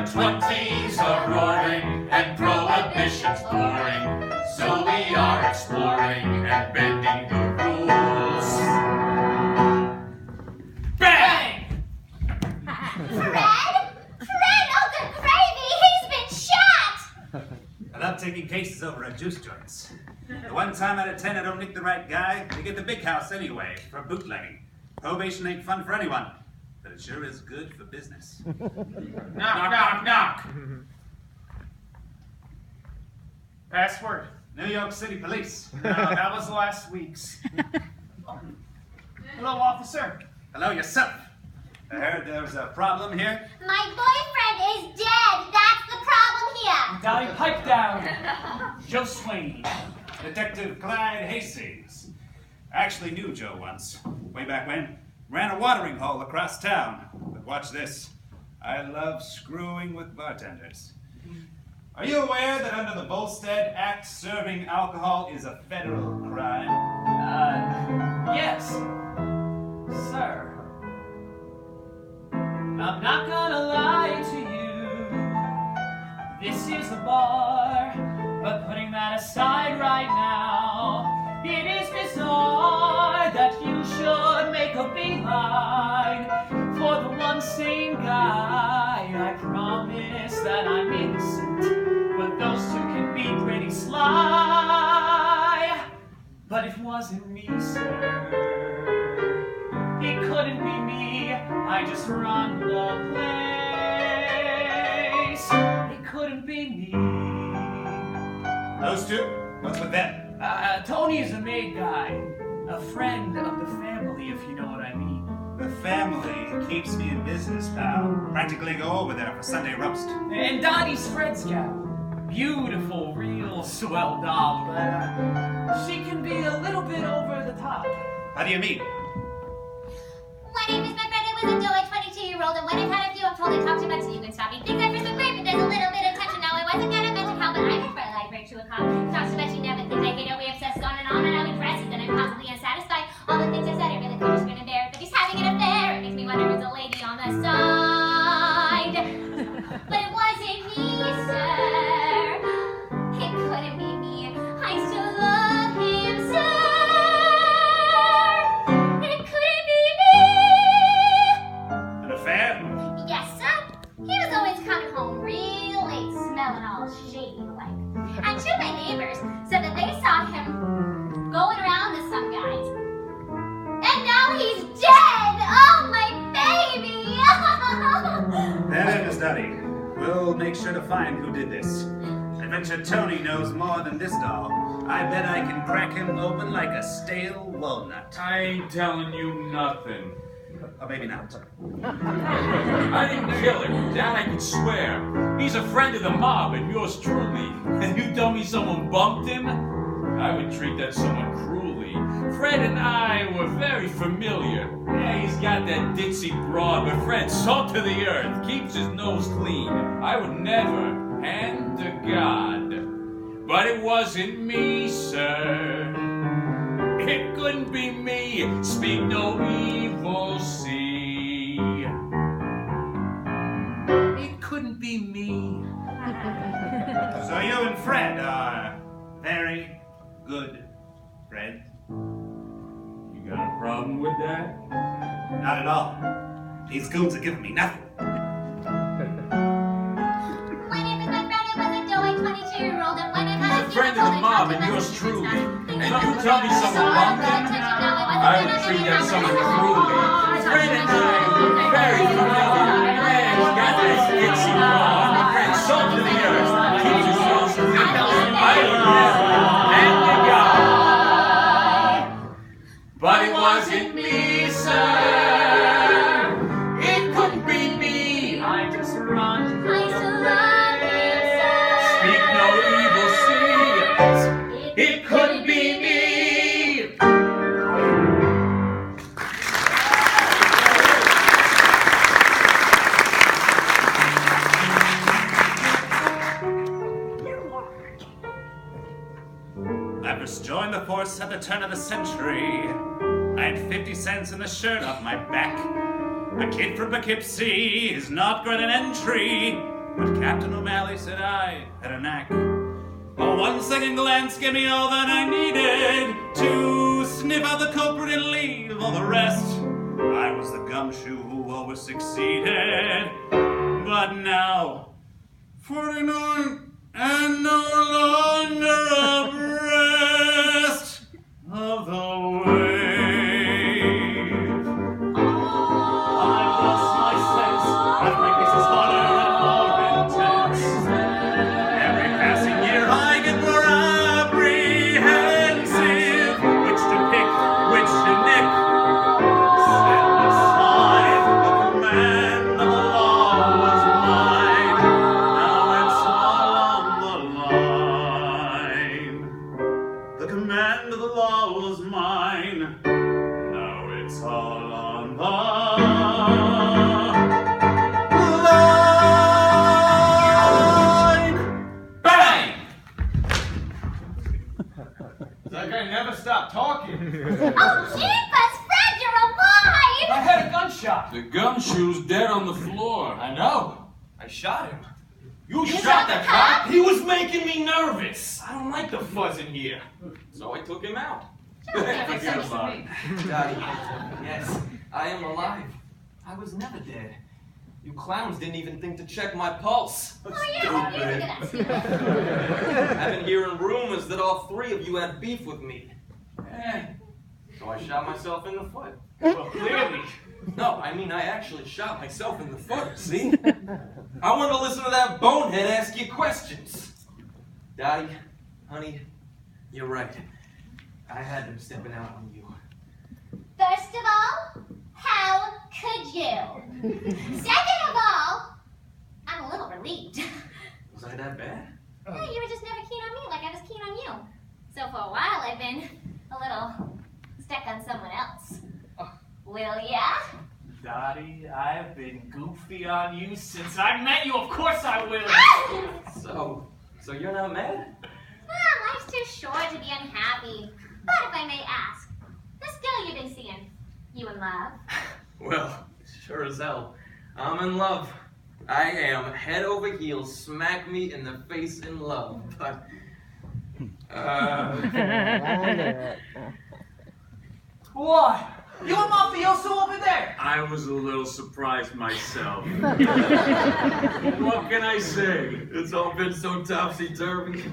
420s are roaring and prohibition's pouring. So we are exploring and bending the rules. Bang! Fred? Oh, good gravy! He's been shot! I love taking cases over at juice joints. The one time out of 10 I don't nick the right guy, they get the big house anyway, for bootlegging. Probation ain't fun for anyone, but it sure is good for business. Knock, knock, knock. Password. New York City Police. No, that was last week's. Hello, officer. Hello, yourself. I heard there was a problem here. My boyfriend is dead! That's the problem here! Dolly, pipe down. Joe Swain. Detective Clyde Hastings. I actually knew Joe once, way back when. Ran a watering hole across town. But watch this. I love screwing with bartenders. Are you aware that under the Volstead Act, serving alcohol is a federal crime? Yes, sir. I'm not gonna lie to you. This is a bar, but putting that aside right now, it is bizarre that you should make a beeline for the one sane guy. I promise that I'm innocent, but those two can be pretty sly. But it wasn't me, sir. It couldn't be me. I just run the place. It couldn't be me. Those two? What's with them? Tony is a maid guy. A friend of the family, if you know what I mean. The family keeps me in business, pal. Practically go over there for Sunday roast. And Donnie's Fred's gal. Beautiful, real swell doll, but she can be a little bit over the top. How do you mean? My name is my friend. I was a doughy 22-year-old, and when I've had a few, I'm told I talk too much, so you can stop me. Things are so great, but there's a little bit of tension. Now, I wasn't gonna mention how, but I prefer like break to a cop. Talks too much, you never think I hate it. We obsessed on and how he dresses, and I'm constantly unsatisfied. All the things I said, I really could just grin and bear it, but he's having an affair. It makes me wonder who's the lady on the side. But it wasn't me, sir. It couldn't be me. I still love him, sir. It couldn't be me. An affair? Yes, sir. He was always coming home real late, smelling all shady like. And two of my neighbors said that they saw him going around with some guys. And now he's dead! Oh, my baby! There, Miss Duddy. We'll make sure to find who did this. I bet Tony knows more than this doll. I bet I can crack him open like a stale walnut. I ain't telling you nothing. Or maybe not. I didn't kill him. That I can swear. He's a friend of the mob and yours truly. And you tell me someone bumped him? I would treat that somewhat cruelly. Fred and I were very familiar. Yeah, he's got that ditzy broad, but Fred, salt to the earth, keeps his nose clean. I would never, hand to God. But it wasn't me, sir. It couldn't be me. Speak no evil, see. It couldn't be me. So you and Fred are very good friends? You got a problem with that? Not at all. These goons are giving me nothing. My name is my friend. I was a doughy 22-year-old, and when I've had He's a friend of the mob and yours truly. And you tell me someone bumped him? I would treat that someone cruelly. Fred and I were very familiar. Fred's got that ditzy broad. Fred, salt to the earth, keeps his nose clean. I would never, hand to God. But it wasn't me, sir. It couldn't be me. I just run. I still love him, sir. Speak no evil, see. It couldn't be me. I first joined the force at the turn of the century. I had 50 cents in the shirt off my back. A kid from Poughkeepsie is not got an entry. But Captain O'Malley said I had a knack. A 1 second glance gave me all that I needed to sniff out the culprit and leave all the rest. I was the gumshoe who always succeeded. But now, 49 and no longer abreast of the wave. I lost my sense. My face is harder and more intense. Every passing year I get more apprehensive. Which to pick, which to nick. Sail aside, the command of the law was mine. Now it's all on the line. The command of the law was mine. Now it's all on the line. Bang! That guy never stopped talking. Oh, jeepers, Fred, you're alive! I heard a gunshot. The gumshoe's dead on the floor. I know. I shot him. You shot the cop? He was making me nervous. I don't like the fuzz in here. So I took him out. Forget about it. Daddy, yes, I am alive. I was never dead. You clowns didn't even think to check my pulse. Oh, yeah, you look at us. I've been hearing rumors that all 3 of you had beef with me. So I shot myself in the foot. Well, clearly. No, I mean I actually shot myself in the foot, see? I want to listen to that bonehead ask you questions. Daddy, honey, you're right. I had them stepping out on you. First of all, how could you? Second of all, I'm a little relieved. Was I that bad? No, you were just never keen on me like I was keen on you. So for a while, I've been a little stuck on someone else. Will ya? Dottie, I've been goofy on you since I met you. Of course I will. So you're not mad? Life's too short to be unhappy. But if I may ask, this girl you've been seeing, you in love? Well, sure as hell. I'm in love. I am head over heels, smack me in the face in love. But, What? You a mafioso over there? I was a little surprised myself. What can I say? it's all been so topsy-turvy.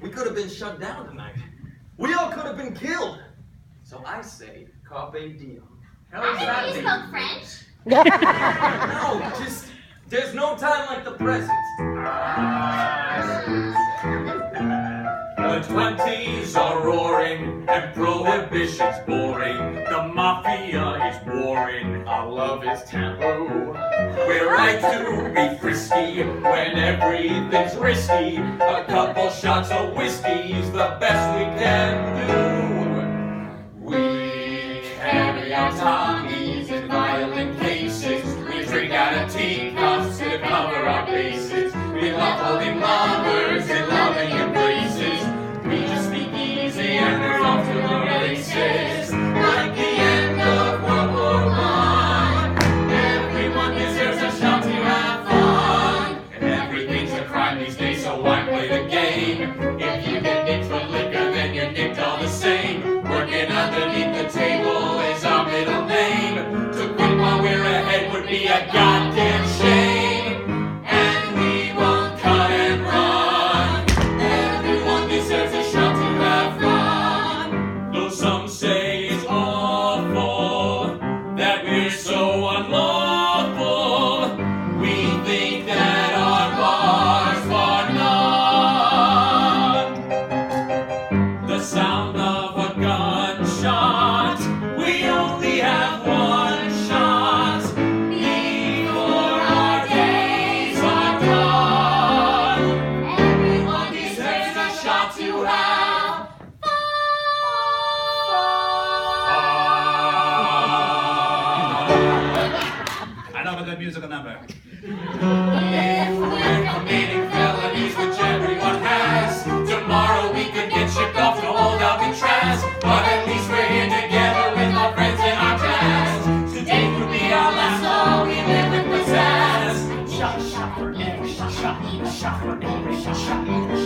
We could have been shut down tonight. We all could have been killed. So I say, carpe diem. Hell I is didn't that know you thing? spoke French. No, just, there's no time like the present. The 20s are roaring and prohibition's boring. The mafia is warring. Our love is taboo. We're right to be frisky when everything's risky. A couple shots of whiskey's the best we can do. We carry our Tommies in violent cases. We drink out of teacups to cover our bases. We love holding lovers in loving embraces. We just speak easy and we're off to the races. Like the end of World War I, everyone deserves a shot to have fun. And everything's a crime these days, so why play the game? If you get nicked for liquor, then you're nicked all the same. Working underneath the table is our middle name. To quit while we're ahead would be a goddamn shame. And we won't cut and run. Everyone deserves a shot to have fun. Though some say it's awful that we're so unlawful, we think that our bars are none. The sound of a gunshot, we only have one shot before our days are done. Everyone deserves a shot to have I love a good musical number. If we're committing felonies, which everyone has, tomorrow we could get shipped off to old Alcatraz. But at least we're here together with our friends and our jazz. Today could be our last, so we live with pizzazz. Shot, shot. shot for eggs, shot for eggs, shot for eggs, shot for eggs.